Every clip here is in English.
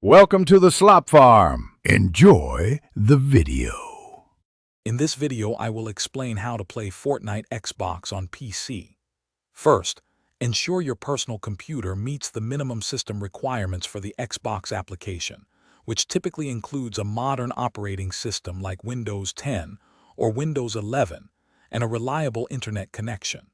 Welcome to the Slop Farm. Enjoy the video. In this video, I will explain how to play Fortnite Xbox on PC. First, ensure your personal computer meets the minimum system requirements for the Xbox application, which typically includes a modern operating system like Windows 10 or Windows 11 and a reliable internet connection.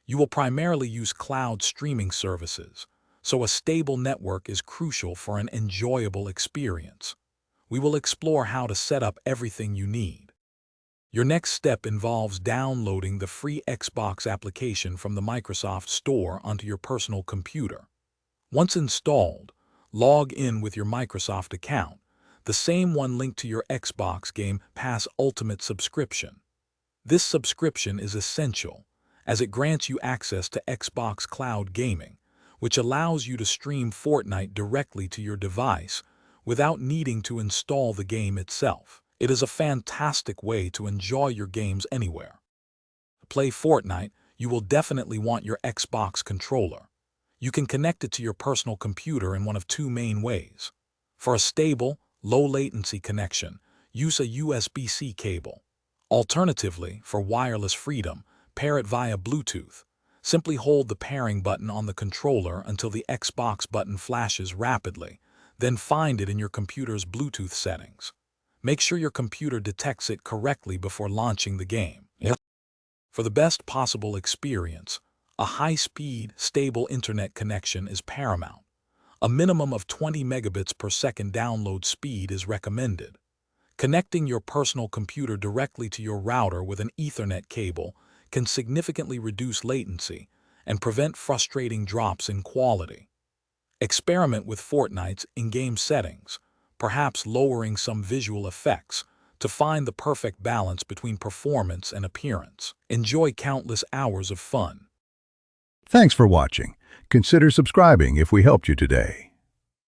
You will primarily use cloud streaming services, so a stable network is crucial for an enjoyable experience. We will explore how to set up everything you need. Your next step involves downloading the free Xbox application from the Microsoft Store onto your personal computer. Once installed, log in with your Microsoft account, the same one linked to your Xbox Game Pass Ultimate subscription. This subscription is essential, as it grants you access to Xbox Cloud Gaming, which allows you to stream Fortnite directly to your device without needing to install the game itself. It is a fantastic way to enjoy your games anywhere. To play Fortnite, you will definitely want your Xbox controller. You can connect it to your personal computer in one of two main ways. For a stable, low-latency connection, use a USB-C cable. Alternatively, for wireless freedom, pair it via Bluetooth. Simply hold the pairing button on the controller until the Xbox button flashes rapidly, then find it in your computer's Bluetooth settings. Make sure your computer detects it correctly before launching the game. For the best possible experience, a high-speed, stable internet connection is paramount. A minimum of 20 megabits per second download speed is recommended. Connecting your personal computer directly to your router with an Ethernet cable can significantly reduce latency and prevent frustrating drops in quality. Experiment with Fortnite's in-game settings, perhaps lowering some visual effects, to find the perfect balance between performance and appearance. Enjoy countless hours of fun. Thanks for watching. Consider subscribing if we helped you today.